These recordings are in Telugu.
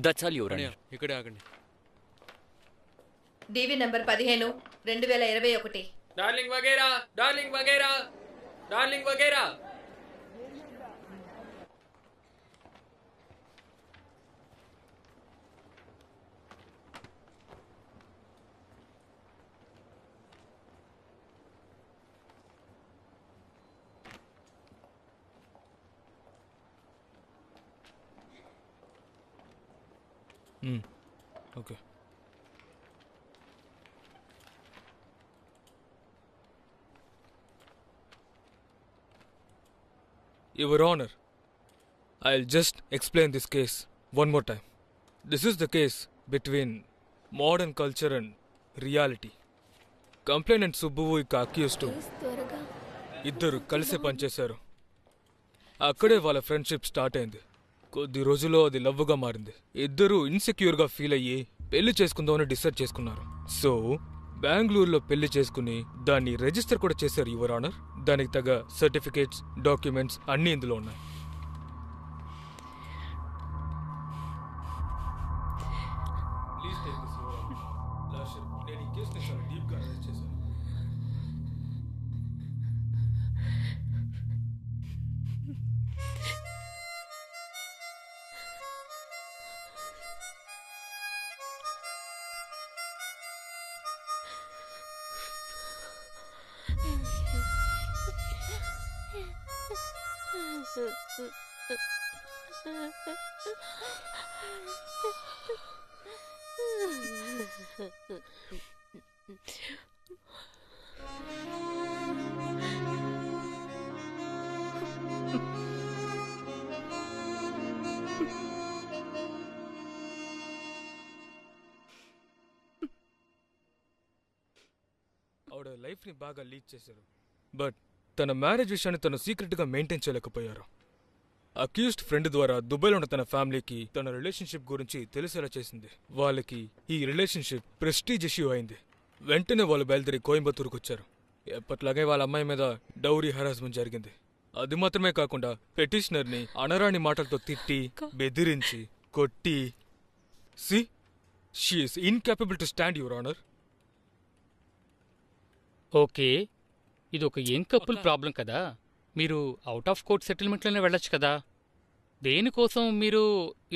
That's all your honour. ఇక్కడే ఆగండి. DV number 15 2021. డార్లింగ్ వగేరా, డార్లింగ్ వగేరా, డార్లింగ్ వగేరా. Okay. Your Honor, I'll just explain this case one more time. This is the case between modern culture and reality. Complainant సుబ్బువు ఇక అక్యూస్డ్ ఇద్దరు కలిసి పనిచేశారు. అక్కడే వాళ్ళ ఫ్రెండ్షిప్ స్టార్ట్ అయింది. కొద్ది రోజుల్లో అది లవ్గా మారింది. ఇద్దరు ఇన్సెక్యూర్గా ఫీల్ అయ్యి పెళ్లి చేసుకుందామని డిసైడ్ చేసుకున్నారు. సో బెంగళూరులో పెళ్లి చేసుకుని దాన్ని రిజిస్టర్ కూడా చేశారు యువర్ ఆనర్. దానికి తగ్గ సర్టిఫికేట్స్, డాక్యుమెంట్స్ అన్నీ ఇందులో ఉన్నాయి. నేను ఈ కేసుని చాలా డీప్గా అనలైజ్ చేశాను. ఆవిడ లైఫ్ని బాగా లీడ్ చేశారు. బట్ తన మ్యారేజ్ విషయాన్ని తను సీక్రెట్గా మెయింటైన్ చేయలేకపోయారు. అక్యూస్డ్ ఫ్రెండ్ ద్వారా దుబాయ్లో ఉన్న తన ఫ్యామిలీకి తన రిలేషన్షిప్ గురించి తెలిసేలా చేసింది. వాళ్ళకి ఈ రిలేషన్షిప్ ప్రెస్టీజ్ ఇష్యూ అయింది. వెంటనే వాళ్ళు బయలుదేరి కోయంబత్తూరుకు వచ్చారు. ఎప్పట్లాగే వాళ్ళ అమ్మాయి మీద డౌరీ హరాస్మెంట్ జరిగింది. అది మాత్రమే కాకుండా పెటిషనర్ని అనరాని మాటలతో తిట్టి, బెదిరించి, కొట్టి. See she is incapable to stand your honour. Okay, ఇది ఒక యంగ్ కపుల్ ప్రాబ్లం కదా. మీరు అవుట్ ఆఫ్ కోర్ట్ సెటిల్మెంట్లోనే వెళ్ళొచ్చు కదా. దేనికోసం మీరు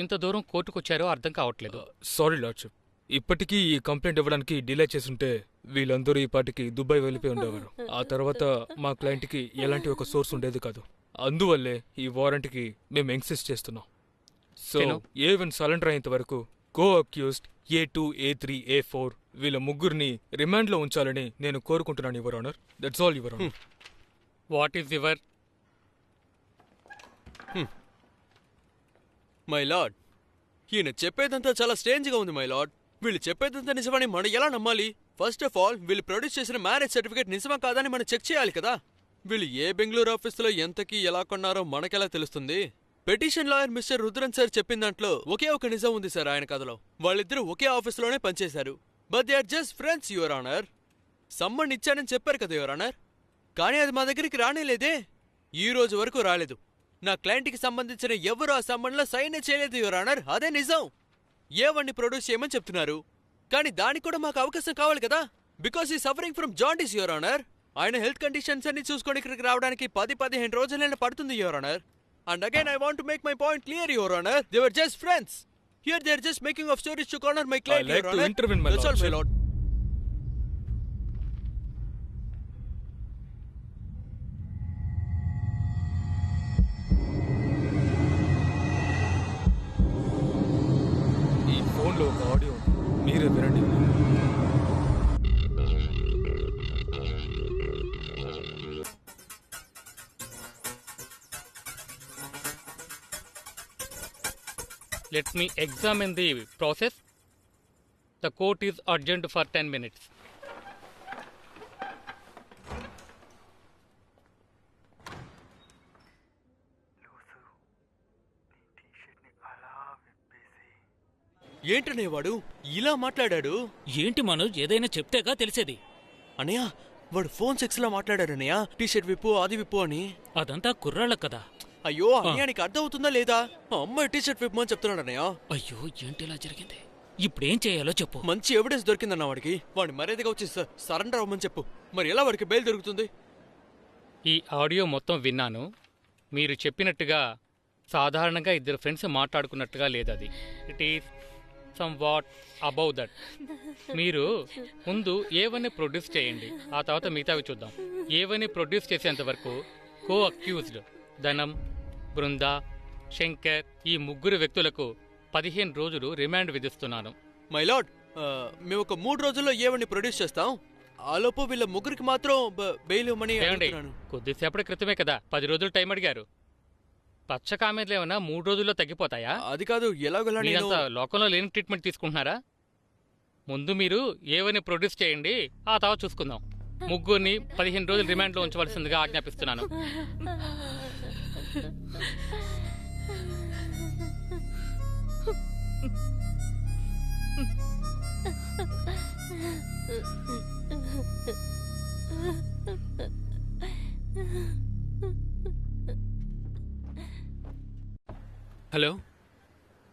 ఇంత దూరం కోర్టుకొచ్చారో అర్థం కావట్లేదు. సారీ లార్డ్షిప్, ఇప్పటికీ ఈ కంప్లైంట్ ఇవ్వడానికి డిలే చేసుంటే వీళ్ళందరూ ఈ పాటికి దుబాయ్ వెళ్ళిపోయి ఉండేవారు. ఆ తర్వాత మా క్లయింట్కి ఎలాంటి ఒక సోర్స్ ఉండేది కాదు. అందువల్లే ఈ వారెంట్కి మేము ఇన్సిస్ట్ చేస్తున్నాం. సో A1 సరెండర్ అయ్యేంత వరకు కో అక్యూస్డ్ A2, A3, A4 వీళ్ళ ముగ్గురిని రిమాండ్లో ఉంచాలని నేను కోరుకుంటున్నాను your honour. That's all your honour. What is your? My lord, ఈయన చెప్పేదంతా చాలా స్ట్రేంజ్గా ఉంది మై లార్డ్. వీళ్ళు చెప్పేదంతా నిజమని మనం ఎలా నమ్మాలి? ఫస్ట్ ఆఫ్ ఆల్ వీళ్ళు ప్రొడ్యూస్ చేసిన మ్యారేజ్ సర్టిఫికేట్ నిజమా కాదని మనం చెక్ చేయాలి కదా. వీళ్ళు ఏ బెంగళూరు ఆఫీసులో ఎంతకీ ఎలా కొన్నారో మనకెలా తెలుస్తుంది? Petition lawyer mister Rudran sir చెప్పిన దాంట్లో ఒకే ఒక నిజం ఉంది సార్. ఆయన కథలో వాళ్ళిద్దరూ ఒకే ఆఫీసులోనే పనిచేశారు. But they are just friends your honour. Summon ఇచ్చానని చెప్పారు కదా యువర్ ఆనర్, కానీ అది మా దగ్గరికి రానేలేదే. ఈ రోజు వరకు రాలేదు. నా క్లయింట్కి సంబంధించిన ఎవరు ఆ సమ్మన్లో సైన్ చేయలేదు యువర్ ఆనర్. అదే నిజం. A1ని ప్రొడ్యూస్ చేయమని చెప్తున్నారు, కానీ దానికి కూడా మాకు అవకాశం కావాలి కదా. బికాస్ ఈ suffering from jaundice your honour. ఆయన హెల్త్ కండిషన్స్ అన్ని చూసుకొని ఇక్కడికి రావడానికి 10-15 రోజులైనా పడుతుంది your honour. And again I want to make my point clear your honor. They were just friends. Here they are just making up stories to corner my client your honor. I like to intervene my lord. That's all my lord. ఈ ఫోన్లో ఒక ఆడియో మీరే వినండి. Let me examine the process. The court is adjourned for 10 minutes. ఏంటనే వాడు ఇలా మాట్లాడాడు? ఏంటి మనోజ్, ఏదైనా చెప్తేగా తెలిసేది. అన్నయ్య, వాడు ఫోన్ సెక్స్ లో మాట్లాడారన్నయ్య. టీ షర్ట్ విప్పు, అది విప్పు అని. అదంతా కుర్రాళ్ళ కదా. అయ్యో అన్నయ్య నీకు అర్థం అవుతుందా లేదా? అమ్మాయి టీ షర్ట్ విప్పమని చెప్తున్నాడు అన్నయ్య. అయ్యో ఏంటి ఇలా జరిగింది? ఇప్పుడేం చేయాలో చెప్పు. మంచి ఎవిడెన్స్ దొరికిందన్న వాడికి. వాడిని మర్యాదగా వచ్చి సరెండర్ అవ్వమని చెప్పు. మరి ఎలా వాడికి బెయిల్ దొరుకుతుంది? ఈ ఆడియో మొత్తం విన్నాను. మీరు చెప్పినట్టుగా సాధారణంగా ఇద్దరు ఫ్రెండ్స్ మాట్లాడుకున్నట్టుగా లేదు అది. It is some what above that. మీరు ముందు ఏవన్నీ ప్రొడ్యూస్ చేయండి, ఆ తర్వాత మిగతావి చూద్దాం. ఏవన్నీ ప్రొడ్యూస్ చేసేంత వరకు కో అక్యూజ్డ్ ధనం, బృందా, శంకర్ ఈ ముగ్గురు వ్యక్తులకు 15 రోజులు రిమాండ్ విధిస్తున్నాను. మై లార్డ్, మేము ఒక 3 రోజుల్లో ఏవన్నీ ప్రొడ్యూస్ చేస్తాం. ఆలోపు వీళ్ళ ముగ్గురికి మాత్రం బెయిల్ ఇవ్వమని ఏమండి, అడుగుతున్నాను. కొద్దిసేపటి క్రితమే కదా 10 రోజులు టైం అడిగారు. పచ్చ కామెర్లు ఏమన్నా 3 రోజుల్లో తగ్గిపోతాయా? అది కాదు, ఎలాగోలా నేను మీరంతా లోకంలో లేని ట్రీట్మెంట్ తీసుకుంటున్నారా? ముందు మీరు ఏవని ప్రొడ్యూస్ చేయండి, ఆ తర్వాత చూసుకుందాం. ముగ్గురిని 15 రోజులు రిమాండ్లో ఉంచవలసిందిగా ఆజ్ఞాపిస్తున్నాను. హలో,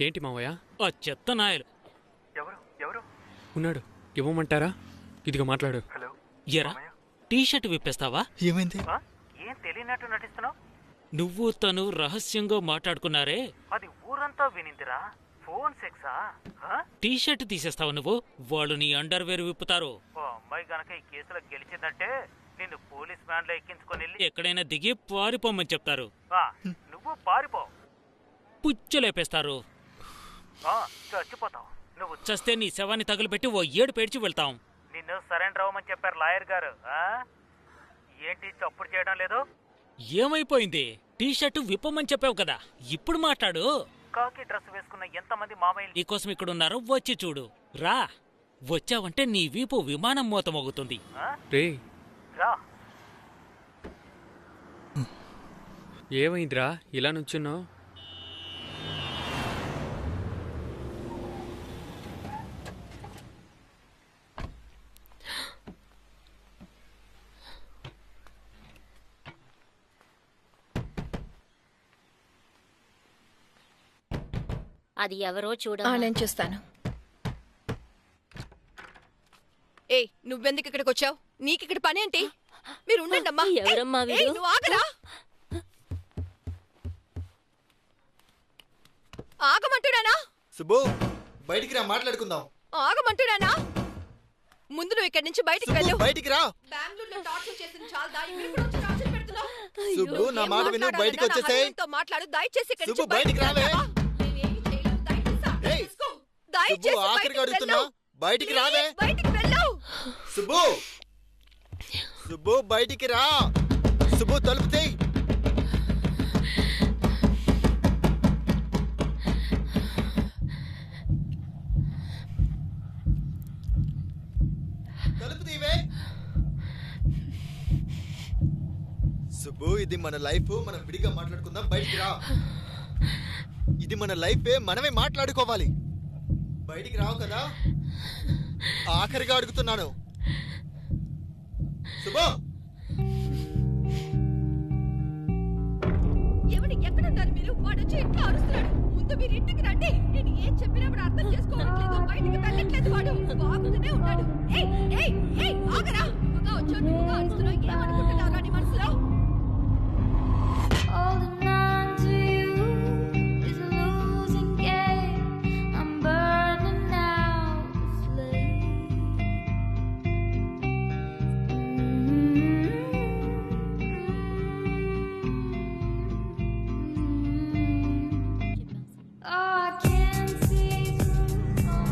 ఏంటి మావయ్య? ఆ చెత్త నాయలు ఉన్నాడు, ఇవ్వమంటారా? ఇదిగో మాట్లాడు. ఎరా టీ షర్ట్ విప్పేస్తావా? ఏమైంది? ఏం తెలియనట్టు నటిస్తున్నావు? నువ్వు తను రహస్యంగా మాట్లాడుకున్నారే, అది ఊరంతా వినిందిరా. ఫోన్ సెక్సా? టీ షర్ట్ తీసేస్తావా నువ్వు? వాళ్ళు నీ అండర్వేర్ విప్పుతారు. ఓ అమ్మాయి గనక ఈ కేసులో గెలిచిందంటే నిన్ను పోలీస్ వ్యాన్ లో ఎక్కించుకొని వెళ్ళి ఎక్కడైనా దిగి పారిపోమని చెప్తారు. నువ్వు పారిపో. పుచ్చలేపేస్తారు. చచ్చిపోతావు. నువ్వు చస్తే నీ శవాన్ని తగులుపెట్టి ఓ 7 పేడ్చి వెళ్తాం. నిన్ను సరెండర్ అవ్వమని చెప్పారు లాయర్ గారు. ఏంటి చప్పుడు చేయడం లేదు? ఏమైపోయింది? టీ షర్టు విప్పమని చెప్పావు కదా, ఇప్పుడు మాట్లాడు. కాకి డ్రెస్ వేసుకున్న ఎంతమంది మామయ్యలు నీకోసం ఇక్కడున్నారు, వచ్చి చూడు. రా, వచ్చావంటే నీ వీపు విమానం మోతమోగుతుంది. రా. ఏమైందిరా ఇలా నుంచున్నావు? అది ఎవరో చూడ. నేను చూస్తాను. ఏయ్, నువ్వెందుకు ఇక్కడికి వచ్చావు? నీకిక్కడ పనేంటి? మీరు ఉండండమ్మా. ఎవరమ్మా వీరు? నువ్వు ఆగరా. ఆగమంటున్నానా? సుబ్బు, బయటికి రా, మాట్లాడుకుందాం. ఆగమంటున్నానా? ముందు నువ్వు ఇక్కడి నుంచి బయటికి సుబ్బు, వెళ్ళు. బయటికి రా. బెంగళూరులో టార్చర్ చేసిన చాలా దాయి మీరు కూడా వచ్చి టార్చర్ పెడుతున్నావు. సుబ్బు, నా మాట విను, బయటికి వచ్చేసేయ్. మాట్లాడు, దయచేసి ఇక్కడి నుంచి సుబ్బు, బయటికి రావే. నేనేం చేయలేను, దయచేసి అర్థం ఏయ్, చేసుకో. దయచేసి సుబ్బు, ఆఖరికి బయటికి అడుగుతున్నా, వెళ్ళు. బయటికి రావే. ప్లీజ్ బయటికి వెళ్ళు. సుబ్బు, సుబ్బు, బయటికి రా. సుబ్బు, తలుపు తీయ్. తలుపు తీవే. సుబ్బు, ఇది మన లైఫ్, మనం విడిగా మాట్లాడుకుందాం. బయటికి రా. ఇది మన లైఫ్, మనమే మాట్లాడుకోవాలి. బయటికి రావు కదా, ఆఖరిగా అడుగుతున్నాను. సుబ్బు, ఎవడు ఎక్కడున్నారు మీరు? వాడు వచ్చి ఇంట్లో అరుస్తున్నాడు. ముందు మీరు ఇంటికి రండి. నేను ఏం చెప్పినప్పుడు అర్థం చేసుకోవట్లేదు, బయటికి వెళ్ళట్లేదు. వాడు బాగుతూనే ఉన్నాడు. ఏయ్ ఏయ్ ఏయ్, ఆగరా. నువ్వుగా వచ్చావు, నువ్వుగా అరుస్తున్నావు. ఏమనుకుంటున్నావు నీ మనసులో? Holding on to you is a losing game. I'm burning out the flame. Oh, I can't see through.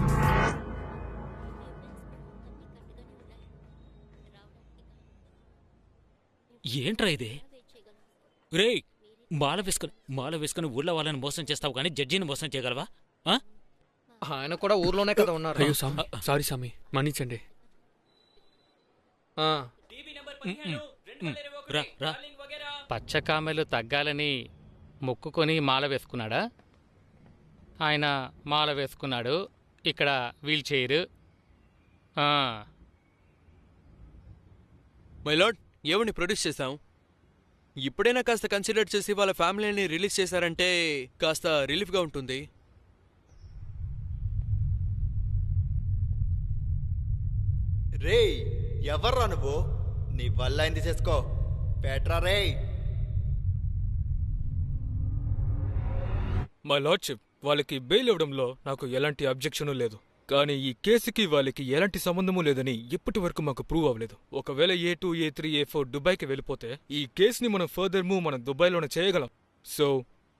ఏంట్రా ఇది? రేయ్, మాల వేసుకుని ఊళ్ళో వాళ్ళని మోసం చేస్తావు కానీ జడ్జిని మోసం చేయగలవా? ఆయన కూడా ఊర్లోనే కదా ఉన్నారు. అయ్యో సారీ స్వామి, మన్నించండి. రా రా. పచ్చ కామెలు తగ్గాలని మొక్కుకొని మాల వేసుకున్నాడా? ఆయన మాల వేసుకున్నాడు. ఇక్కడ వీల్ చైర్. మై లార్డ్, ఏవని ప్రొడ్యూస్ చేశాం? ఇప్పుడైనా కాస్త కన్సిడర్ చేసి వాళ్ళ ఫ్యామిలీని రిలీజ్ చేశారంటే కాస్త రిలీఫ్గా ఉంటుంది. రేయ్ ఎవర్రా నువ్వు? నీ వల్ల అయింది చేసుకో. పేట్రా రేయ్. మై లార్డ్షిప్, వాళ్ళకి బెయిల్ ఇవ్వడంలో నాకు ఎలాంటి అబ్జెక్షను లేదు. కానీ ఈ కేసుకి వాళ్ళకి ఎలాంటి సంబంధము లేదని ఇప్పటి వరకు మాకు ప్రూవ్ అవ్వలేదు. ఒకవేళ A2, A3, A4 దుబాయ్కి వెళ్ళిపోతే ఈ కేసుని మనం ఫర్దర్ మూవ్ మనం దుబాయ్లోనే చేయగలం. సో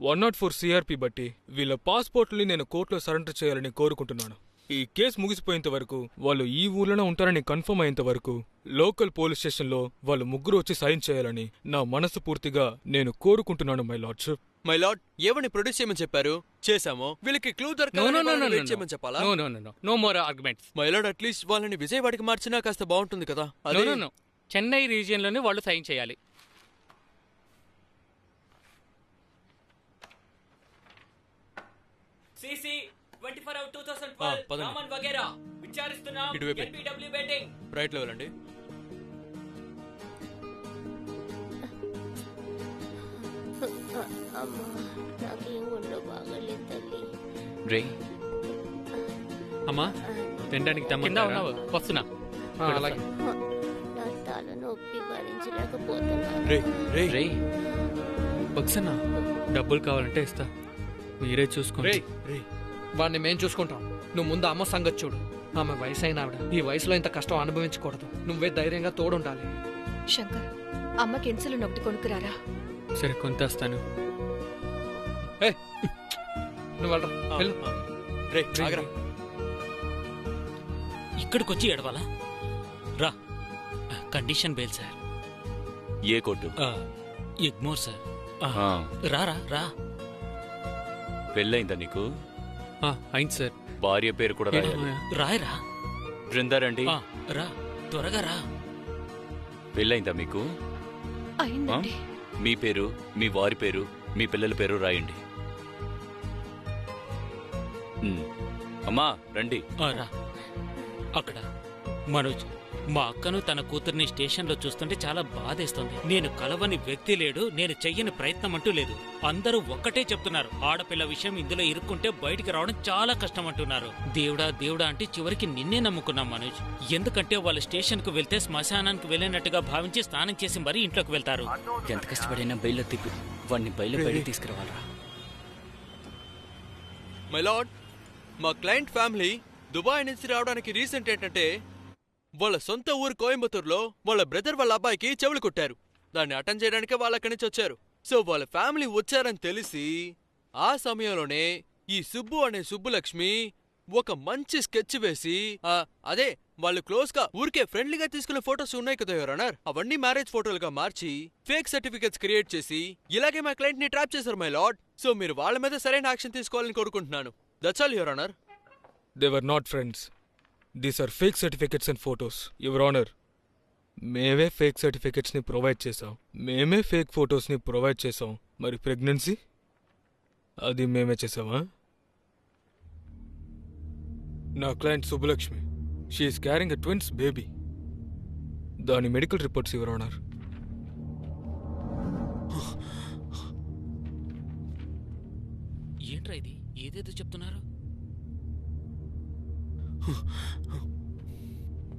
104 CRP బట్టి వీళ్ళ పాస్పోర్ట్ని నేను కోర్టులో సరెండర్ చేయాలని కోరుకుంటున్నాను. ఈ కేసు ముగిసిపోయేంత వరకు, వాళ్ళు ఈ ఊర్లోనే ఉంటారని కన్ఫర్మ్ అయ్యేంత వరకు లోకల్ పోలీస్ స్టేషన్లో వాళ్ళు ముగ్గురు వచ్చి సైన్ చేయాలని నా మనసు పూర్తిగా నేను కోరుకుంటున్నాను మై లార్డ్షిప్. మై లార్డ్, ఏవని ప్రొడ్యూస్ చేయమని చెప్పారు, చేశాము. వీళ్ళకి క్లూ దొరకాలని చేయమని చెప్పాలా? No more arguments. My lord, at least వాళ్ళని విజయవాడకి మార్చినా కాస్త బాగుంటుంది కదా. నో చెన్నై రీజియన్లోనే వాళ్ళు సైన్ చేయాలి. సిసి 24/2012 రామన్ వగేరా విచారిస్తున్నాం. ఇటువైపే. NBW బెట్టింగ్ రైట్ లో వెళ్ళండి. అమ్మా, నాకేం ఒంట్లో బాగలేదు తల్లి. రే అమ్మా తినడానికి కింద ఉన్నావు, వస్తున్నా. అలాగే. నా తలనొప్పి భరించలేకపోతున్నాను. రే రే రే వస్తున్నా. డబ్బులు కావాలంటే ఇస్తా, మీరే చూసుకోండి. రే రే వాడిని మేం చూసుకుంటాం. నువ్వు ముందు అమ్మ సంగతి చూడు. ఆమె వయసు అయిన ఆవిడ ఈ వయసులో ఇంత కష్టం అనుభవించకూడదు. నువ్వే ధైర్యంగా తోడుండాలి. శంకర్, అమ్మకి ఇన్సులిన్ ఒకటి కొనుక్కురారా. సరే కొంతేస్తాను. నువ్వు వెళ్ళరా, వెళ్ళు. రే ఆగరా. ఇక్కడికొచ్చి ఎడవాలా? రా. Condition bail sir. ఏ కోర్టు? ఎగ్మోర్ సార్. ఆ, రారా రా. పెళ్ళయిందా నీకు? అయింది సార్. భార్య పేరు కూడా రాయాలి. రాయరా. బృందారండి, రా త్వరగా రా. పెళ్ళయిందా మీకు? అయిందండి. మీ పేరు, మీ వారి పేరు, మీ పిల్లల పేరు రాయండి. అమ్మా రండి. రా. అక్కడ మనోజ్, మా అక్కను తన కూతుర్ని స్టేషన్లో చూస్తుంటే చాలా బాధేస్తుంది. నేను కలవని వ్యక్తి లేడు, నేను చెయ్యని ప్రయత్నం అంటూ లేదు. అందరూ ఒక్కటే చెప్తున్నారు, ఆడపిల్ల విషయం ఇందులో ఇరుక్కుంటే బయటికి రావడం చాలా కష్టం అంటున్నారు. దేవుడా దేవుడా అంటే చివరికి నిన్నే నమ్ముకున్నాం మనోజ్. ఎందుకంటే వాళ్ళు స్టేషన్కు వెళ్తే శ్మశానానికి వెళ్ళినట్టుగా భావించి స్నానం చేసి మరీ ఇంట్లోకి వెళ్తారు. ఎంత కష్టపడైనా బయలు తిప్పి వాడిని బయలు తీసుకురావాలా? మై లార్డ్, మా క్లయింట్ ఫ్యామిలీ దుబాయ్ నుంచి రావడానికి రీజన్ ఏంటంటే వాళ్ళ సొంత ఊరు కోయంబత్తూరులో వాళ్ళ బ్రదర్ వాళ్ళ అబ్బాయికి చెవులు కొట్టారు. దాన్ని అటెండ్ చేయడానికే వాళ్ళు అక్కడి నుంచి వచ్చారు. సో వాళ్ళ ఫ్యామిలీ వచ్చారని తెలిసి ఆ సమయంలోనే ఈ సుబ్బు అనే సుబ్బులక్ష్మి ఒక మంచి స్కెచ్ వేసి, అదే వాళ్ళు క్లోజ్ గా ఊరికే ఫ్రెండ్లీగా తీసుకున్న ఫోటోస్ ఉన్నాయి కదా యువర్ ఆనర్, అవన్నీ మ్యారేజ్ ఫోటోలుగా మార్చి ఫేక్ సర్టిఫికెట్స్ క్రియేట్ చేసి ఇలాగే మా క్లయింట్ ని ట్రాప్ చేశారు మై లార్డ్. సో మీరు వాళ్ళ మీద సరైన యాక్షన్ తీసుకోవాలని కోరుకుంటున్నాను. That's all your honour. They were not friends. These are fake certificates and photos your honour. మేమే ఫేక్ సర్టిఫికెట్స్ని ప్రొవైడ్ చేసాం, మేమే ఫేక్ ఫొటోస్ని ప్రొవైడ్ చేసాం. మరి ప్రెగ్నెన్సీ అది మేమే చేసామా? నా client Subbalakshmi, she is carrying a twins baby. దాని మెడికల్ రిపోర్ట్స్ యువర్ ఆనర్. ఏంట్రా ఇది, ఏదేదో చెప్తున్నారు?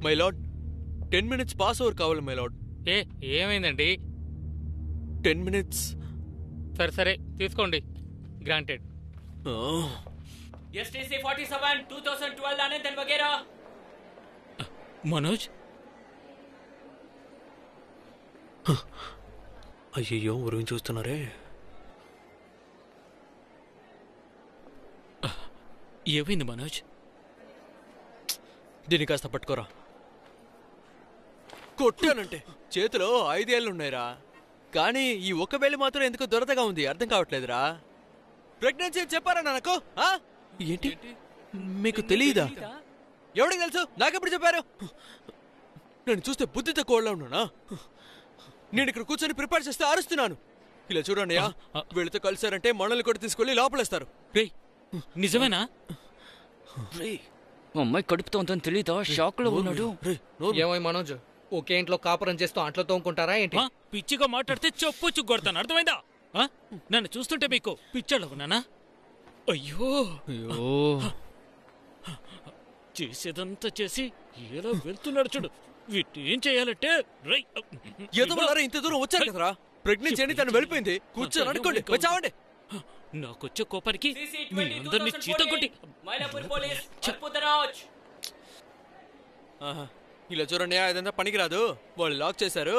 My lord, 10 minutes pass over కావాలి మై లార్డ్. ఏమైందండి? 10 minutes. సరే సరే తీసుకోండి, గ్రాంటెడ్. STC 47 2012 ఆనందన్ వగేరా. మనోజ్, అయ్యయ్యో ఊరిని చూస్తున్నారే. ఏమైంది మనోజ్? దీన్ని కాస్త పట్టుకోరా. కొట్టానంటే చేతిలో 5 ఏళ్ళున్నాయిరా, కానీ ఈ ఒక్క వేలు మాత్రం ఎందుకు దొరదగా ఉంది అర్థం కావట్లేదురా. ప్రెగ్నెన్సీ చెప్పారా నాకు? ఏంటి మీకు తెలియదా? ఎవడికి తెలుసు? నాకెప్పుడు చెప్పారు? నేను చూస్తే బుద్ధి తక్కువలా ఉన్నానా? నేను ఇక్కడ కూర్చొని ప్రిపేర్ చేస్తే అరుస్తున్నాను. ఇలా చూడండి, వీళ్ళతో కలిసారంటే మనల్ని కూడా తీసుకెళ్లి లోపలేస్తారు. రేయ్, నిజమేనా? అమ్మాయి కడుపుతో ఉందని తెలీదా? షాక్ లో ఉన్నాడు. ఏమై మనోజ్, ఒకే ఇంట్లో కాపురం చేస్తూ అంట్లో తోముకుంటారా ఏంటి? ఆ? పిచ్చిగా మాట్లాడితే చెప్పొచ్చు కొడతాను, అర్థమైందా? ఆ? నన్ను చూస్తుంటే మీకు పిచ్చోళ్ళ ఉన్నానా? అయ్యో చేసేదంతా చేసి ఎలా వెళ్తున్నాడు చూడు. వీటేం చేయాలంటే ఎదవలారా ఇంత దూరం వచ్చారు కదరా. ప్రెగ్నెన్సీ అని తను వెళ్ళిపోయింది. కూర్చొని అనుకోండి, వచ్చావండి. నాకొచ్చే కోపానికి మీ అందరినీ చీతం కొట్టి ఆహా, ఇలా చూడండి, ఇదంతా పనికిరాదు. వాళ్ళు లాక్ చేశారు.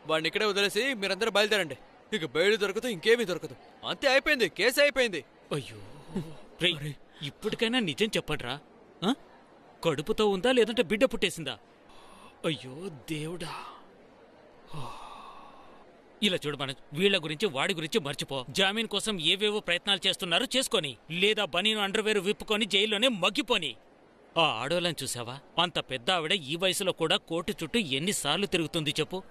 వాడిని ఇక్కడే వదిలేసి మీరందరూ బయలుదేరండి. ఇక బయలు దొరకదు, ఇంకేమీ దొరకదు. అంతే, అయిపోయింది, కేసు అయిపోయింది. అయ్యో రేయ్, ఇప్పటికైనా నిజం చెప్పండ్రా. కడుపుతో ఉందా లేదంటే బిడ్డ పుట్టేసిందా? అయ్యో దేవుడా. ఇలా చూడు, మన వీళ్ళ గురించి వాడి గురించి మర్చిపో. జామీన్ కోసం ఏవేవో ప్రయత్నాలు చేస్తున్నారు, చేసుకొని. లేదా బనీను అండర్వేర్ విప్పుకొని జైల్లోనే మగ్గిపోని. ఆ ఆడోళ్ళని చూసావా? అంత పెద్ద ఆవిడ ఈ వయసులో కూడా కోర్టు చుట్టూ ఎన్నిసార్లు తిరుగుతుంది చెప్పు.